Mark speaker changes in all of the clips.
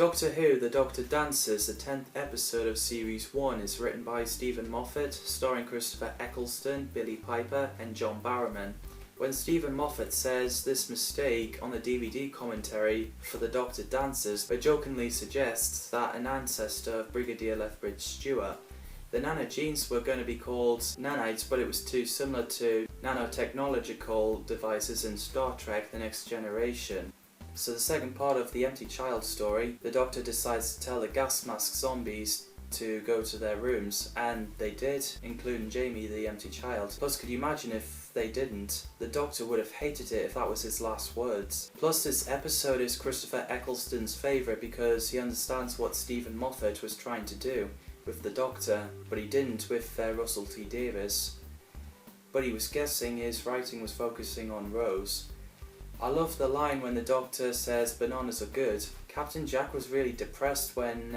Speaker 1: Doctor Who The Doctor Dances, the 10th episode of Series 1, is written by Stephen Moffat, starring Christopher Eccleston, Billie Piper and John Barrowman. When Stephen Moffat says this mistake on the DVD commentary for The Doctor Dances, it jokingly suggests that an ancestor of Brigadier Lethbridge Stewart. The nanogenes were going to be called nanites, but it was too similar to nanotechnological devices in Star Trek The Next Generation. So the second part of the Empty Child story, the Doctor decides to tell the gas mask zombies to go to their rooms, and they did, including Jamie the Empty Child. Plus, could you imagine if they didn't? The Doctor would have hated it if that was his last words. Plus, this episode is Christopher Eccleston's favourite because he understands what Stephen Moffat was trying to do with the Doctor, but he didn't with Russell T Davies. But he was guessing his writing was focusing on Rose. I love the line when the Doctor says bananas are good. Captain Jack was really depressed when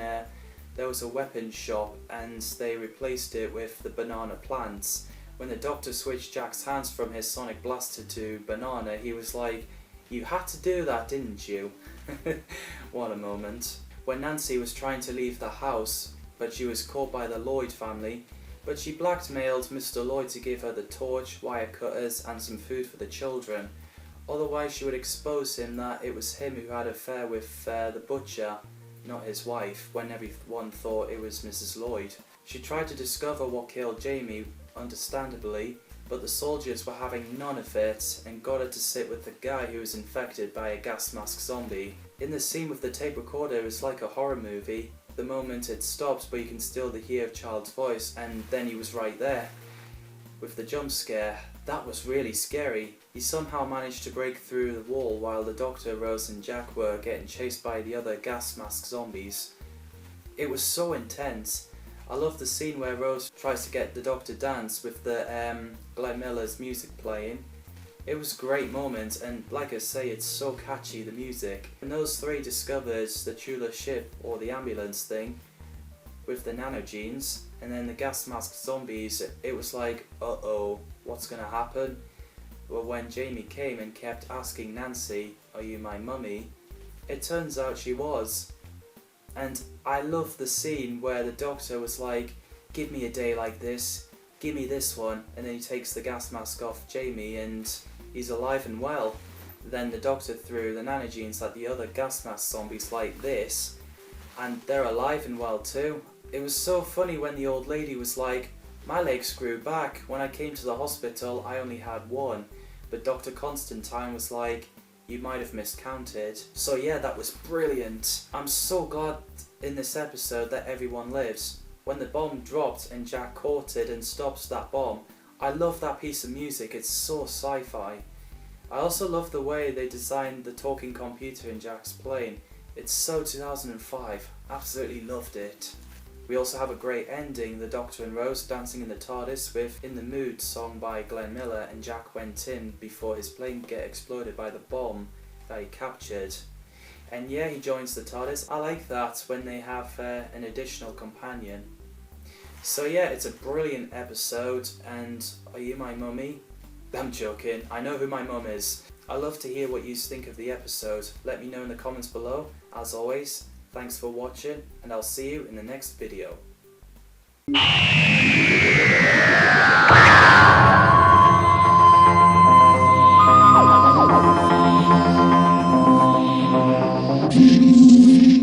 Speaker 1: there was a weapons shop and they replaced it with the banana plants. When the Doctor switched Jack's hands from his sonic blaster to banana, he was like, "You had to do that, didn't you?" What a moment. When Nancy was trying to leave the house, but she was caught by the Lloyd family, but she blackmailed Mr. Lloyd to give her the torch, wire cutters and some food for the children. Otherwise she would expose him that it was him who had an affair with the butcher, not his wife, when everyone thought it was Mrs. Lloyd. She tried to discover what killed Jamie, understandably, but the soldiers were having none of it and got her to sit with the guy who was infected by a gas mask zombie. In the scene with the tape recorder, it's like a horror movie. The moment it stops, but you can still hear a child's voice, and then he was right there. With the jump scare, that was really scary. He somehow managed to break through the wall while the Doctor, Rose and Jack were getting chased by the other gas mask zombies. It was so intense. I love the scene where Rose tries to get the Doctor dance with the Glenn Miller's music playing. It was a great moment, and like I say, it's so catchy, the music. When those three discovered the Tula ship, or the ambulance thing, with the nanogenes, and then the gas mask zombies, it was like, uh-oh, what's gonna happen? Well, when Jamie came and kept asking Nancy, "Are you my mummy?" it turns out she was. And I love the scene where the Doctor was like, "Give me a day like this, give me this one," and then he takes the gas mask off Jamie and he's alive and well. Then the Doctor threw the nanogenes at the other gas mask zombies like this, and they're alive and well too. It was so funny when the old lady was like, "My legs grew back. When I came to the hospital, I only had one." But Dr. Constantine was like, "You might have miscounted." So yeah, that was brilliant. I'm so glad in this episode that everyone lives. When the bomb dropped and Jack caught it and stops that bomb, I love that piece of music. It's so sci-fi. I also love the way they designed the talking computer in Jack's plane. It's so 2005. Absolutely loved it. We also have a great ending, the Doctor and Rose dancing in the TARDIS with "In the Mood" song by Glenn Miller, and Jack went in before his plane get exploded by the bomb that he captured. And yeah, he joins the TARDIS. I like that when they have an additional companion. So yeah, it's a brilliant episode, and "Are you my mummy?" I'm joking, I know who my mum is. I love to hear what you think of the episode. Let me know in the comments below. As always, thanks for watching, and I'll see you in the next video.